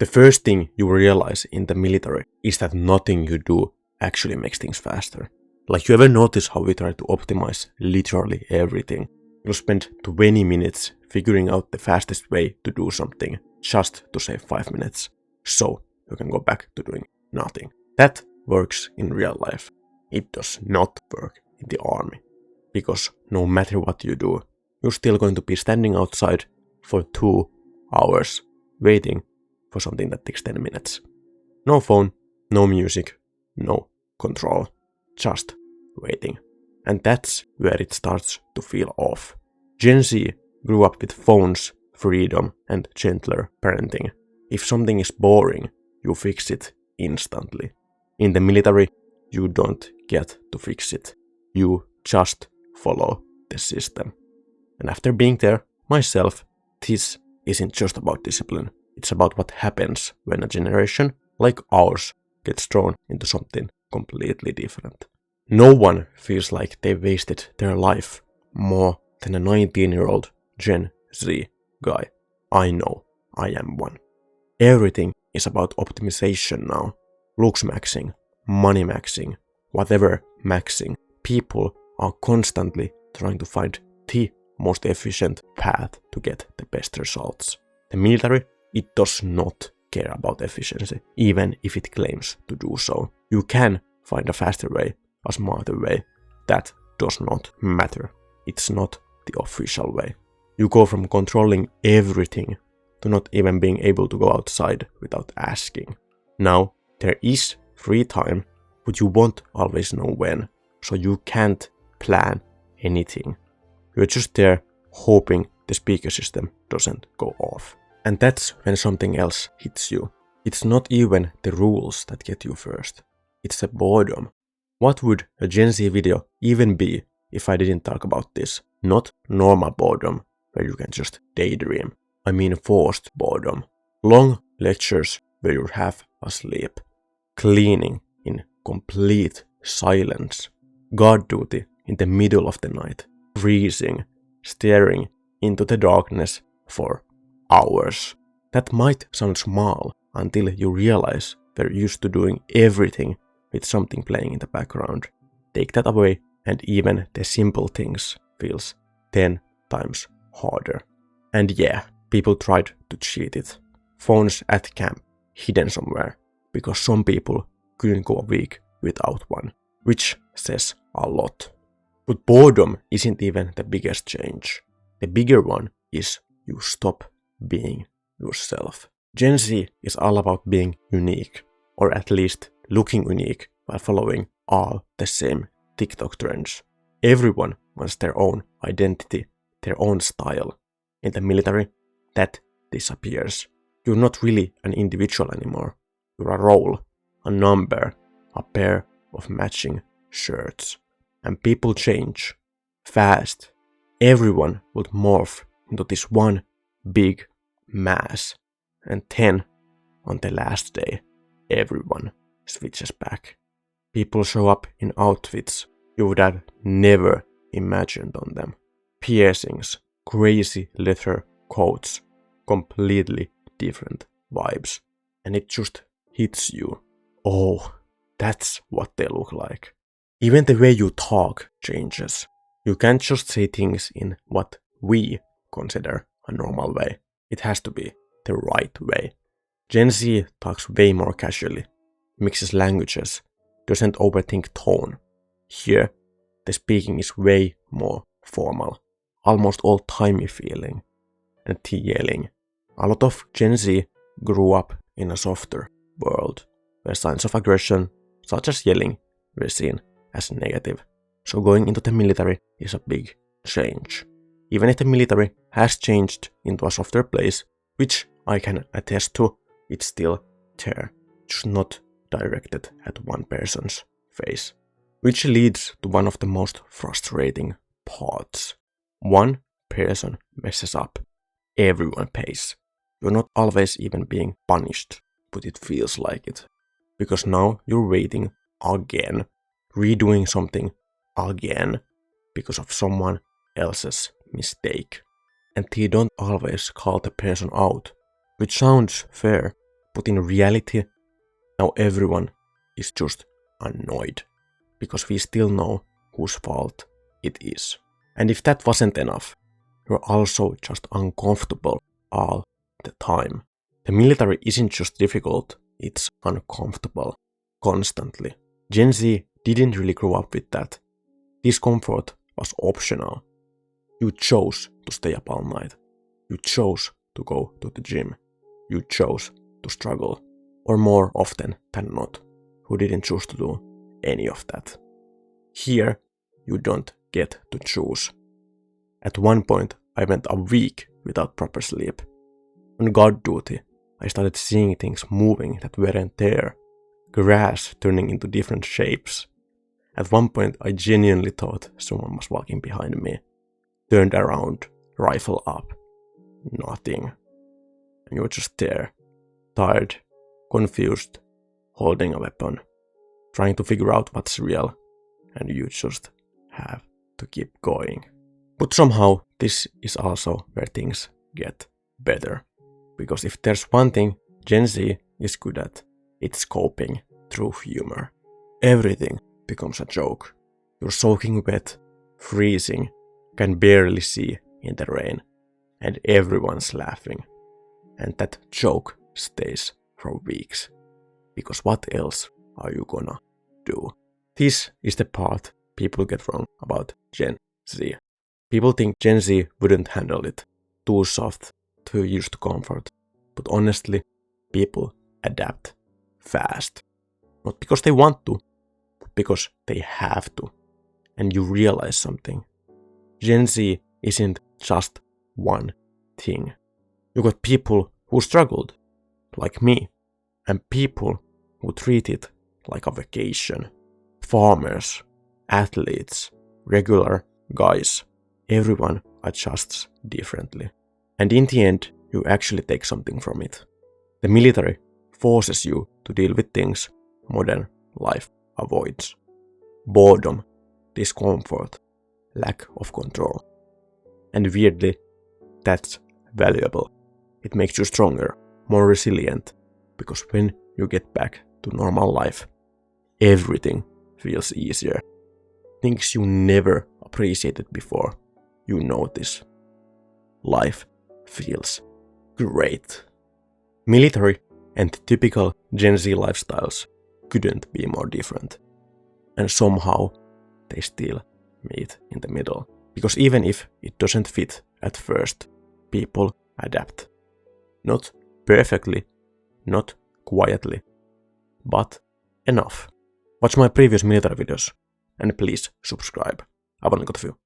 The first thing you realize in the military is that nothing you do actually makes things faster. Like, you ever notice how we try to optimize literally everything? You'll spend 20 minutes figuring out the fastest way to do something just to save 5 minutes, so you can go back to doing nothing. That works in real life. It does not work in the army, because no matter what you do, you're still going to be standing outside for 2 hours waiting for something that takes 10 minutes. No phone, no music, no control, just waiting. And that's where it starts to feel off. Gen Z grew up with phones, freedom, and gentler parenting. If something is boring, you fix it instantly. In the military, you don't get to fix it. You just follow the system. And after being there myself, this isn't just about discipline. It's about what happens when a generation like ours gets thrown into something completely different. No one feels like they wasted their life more than a 19-year-old Gen Z guy. I know, I am one. Everything is about optimization now. Looks maxing, money maxing, whatever maxing. People are constantly trying to find the most efficient path to get the best results. The military, it does not care about efficiency, even if it claims to do so. You can find a faster way, a smarter way. That does not matter. It's not the official way. You go from controlling everything to not even being able to go outside without asking. Now, there is free time, but you won't always know when, so you can't plan anything. You're just there hoping the speaker system doesn't go off. And that's when something else hits you. It's not even the rules that get you first. It's the boredom. What would a Gen Z video even be if I didn't talk about this? Not normal boredom, where you can just daydream. I mean forced boredom. Long lectures where you're half asleep. Cleaning in complete silence. Guard duty in the middle of the night. Freezing, staring into the darkness for hours. That might sound small until you realize they're used to doing everything with something playing in the background. Take that away and even the simple things feels 10 times harder. And yeah, people tried to cheat it. Phones at camp, hidden somewhere, because some people couldn't go a week without one, which says a lot. But boredom isn't even the biggest change. The bigger one is you stop being yourself. Gen Z is all about being unique, or at least looking unique while following all the same TikTok trends. Everyone wants their own identity, their own style. In the military, that disappears. You're not really an individual anymore. You're a role, a number, a pair of matching shirts. And people change fast. Everyone would morph into this one big mass. And then, on the last day, everyone switches back. People show up in outfits you would have never imagined on them. Piercings, crazy leather coats, completely different vibes. And it just hits you. Oh, that's what they look like. Even the way you talk changes. You can't just say things in what we consider a normal way. It has to be the right way. Gen Z talks way more casually, mixes languages, doesn't overthink tone. Here, the speaking is way more formal, almost old-timey feeling, and the yelling. A lot of Gen Z grew up in a softer world, where signs of aggression, such as yelling, were seen as negative. So going into the military is a big change. Even if the military has changed into a softer place, which I can attest to, it's still there, just not directed at one person's face. Which leads to one of the most frustrating parts. One person messes up, everyone pays. You're not always even being punished, but it feels like it. Because now you're waiting again, redoing something again, because of someone else's mistake. And they don't always call the person out, which sounds fair, But in reality, now everyone is just annoyed, because we still know whose fault it is. And if that wasn't enough, you're also just uncomfortable all the time. The military isn't just difficult, it's uncomfortable, constantly. Gen Z didn't really grow up with that. Discomfort was optional. You chose to stay up all night. You chose to go to the gym. You chose to struggle. Or more often than not, who didn't choose to do any of that. Here, you don't get to choose. At one point, I went a week without proper sleep. On guard duty, I started seeing things moving that weren't there. Grass turning into different shapes. At one point, I genuinely thought someone was walking behind me. Turned around, rifle up. Nothing. And you're just there, tired, confused, holding a weapon, trying to figure out what's real, and you just have to keep going. But somehow, this is also where things get better. Because if there's one thing Gen Z is good at, it's coping through humor. Everything becomes a joke. You're soaking wet, freezing, can barely see in the rain, and everyone's laughing. And that joke stays for weeks. Because what else are you gonna do? This is the part people get wrong about Gen Z. People think Gen Z wouldn't handle it. Too soft, too used to comfort. But honestly, people adapt fast. Not because they want to, but because they have to. And you realize something. Gen Z isn't just one thing. You got people who struggled, like me, and people who treat it like a vacation. Farmers, athletes, regular guys. Everyone adjusts differently. And in the end, you actually take something from it. The military forces you to deal with things modern life avoids. Boredom, discomfort, lack of control. And weirdly, that's valuable. It makes you stronger, more resilient, because when you get back to normal life, everything feels easier. Things you never appreciated before, you notice. Life feels great. Military and typical Gen Z lifestyles couldn't be more different. And somehow, they still meet in the middle. Because even if it doesn't fit at first, people adapt. Not perfectly, not quietly, but enough. Watch my previous military videos, and please subscribe. I've only got a few.